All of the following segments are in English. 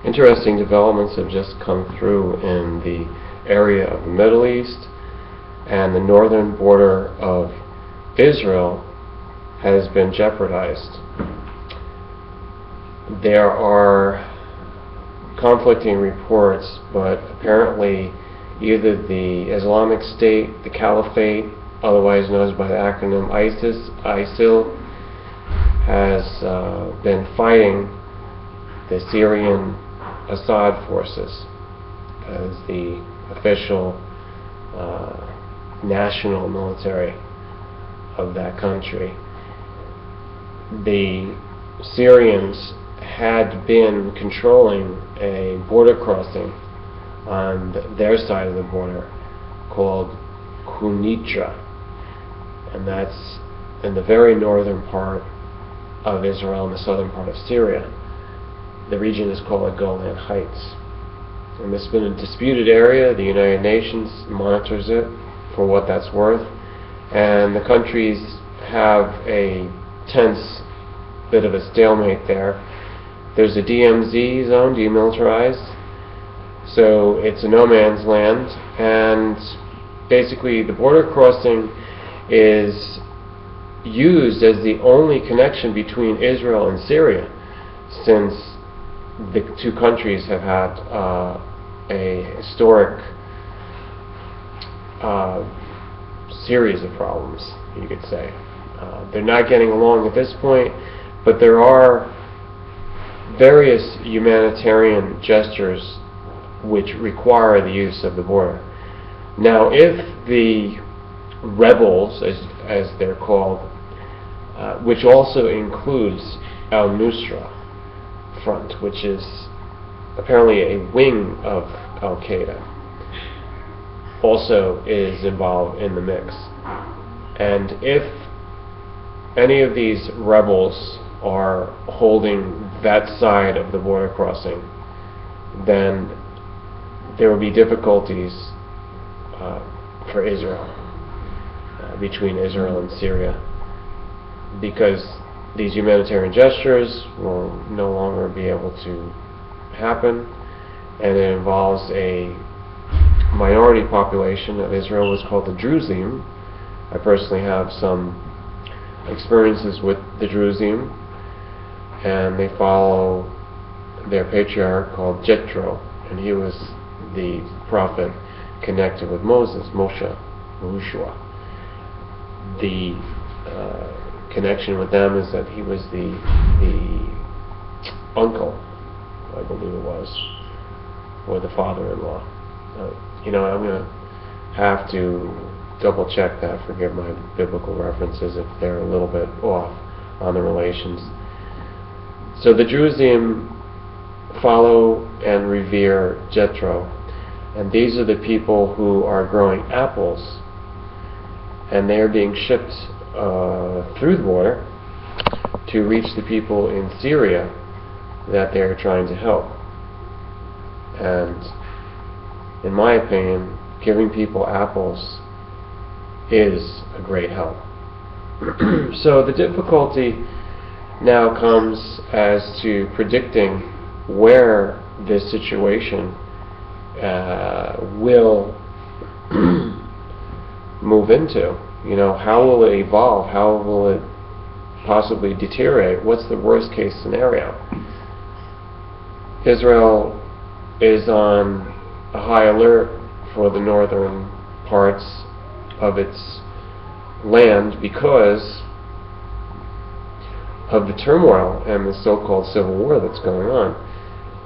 Interesting developments have just come through in the area of the Middle East, and the northern border of Israel has been jeopardized. There are conflicting reports, but apparently either the Islamic State, the Caliphate, otherwise known by the acronym ISIL, has been fighting the Syrian Assad forces as the official national military of that country. The Syrians had been controlling a border crossing on their side of the border called Quneitra, and that's in the very northern part of Israel and the southern part of Syria. The region is called the Golan Heights. And this has been a disputed area. The United Nations monitors it for what that's worth. And the countries have a tense bit of a stalemate there. There's a DMZ zone, demilitarized. So it's a no man's land. And basically the border crossing is used as the only connection between Israel and Syria, since the two countries have had a historic series of problems, you could say. They're not getting along at this point, but there are various humanitarian gestures which require the use of the border. Now, if the rebels, as they're called, which also includes al-Nusra Front, which is apparently a wing of al-Qaeda, also is involved in the mix. And if any of these rebels are holding that side of the border crossing, then there will be difficulties for Israel, between Israel and Syria, because these humanitarian gestures will no longer be able to happen, and it involves a minority population of Israel, what's called the Druze. I personally have some experiences with the Druze, and they follow their patriarch called Jethro, and he was the prophet connected with Moses, Yahushua. The connection with them is that he was the uncle, I believe it was, or the father-in-law. I'm going to have to double check that, forgive my biblical references if they're a little bit off on the relations. So the Druze follow and revere Jethro, and these are the people who are growing apples, and they are being shipped through the border to reach the people in Syria that they are trying to help. And in my opinion, giving people apples is a great help. So the difficulty now comes as to predicting where this situation will move into. How will it evolve? How will it possibly deteriorate? What's the worst case scenario? Israel is on a high alert for the northern parts of its land because of the turmoil and the so-called civil war that's going on.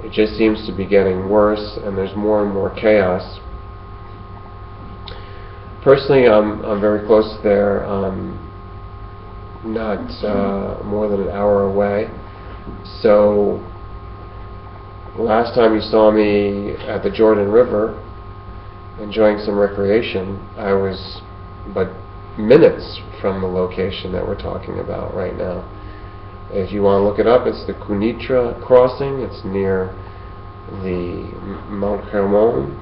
It just seems to be getting worse, and there's more and more chaos. Personally, I'm very close there. Not more than an hour away. So last time you saw me at the Jordan River enjoying some recreation, I was but minutes from the location that we're talking about right now. If you want to look it up, it's the Quneitra Crossing. It's near the Mount Hermon.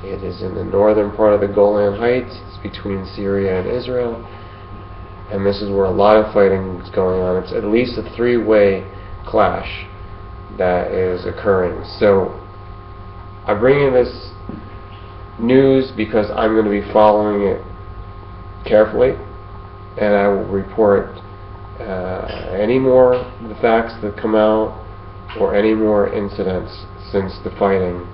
It is in the northern part of the Golan Heights. It's between Syria and Israel. And this is where a lot of fighting is going on. It's at least a three-way clash that is occurring. So I bring in this news because I'm going to be following it carefully, and I will report any more of the facts that come out or any more incidents since the fighting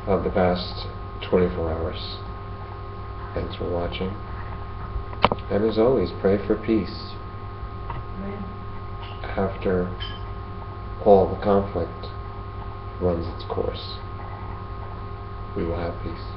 of the past 24 hours. Thanks for watching. And as always, pray for peace. Amen. After all the conflict runs its course, we will have peace.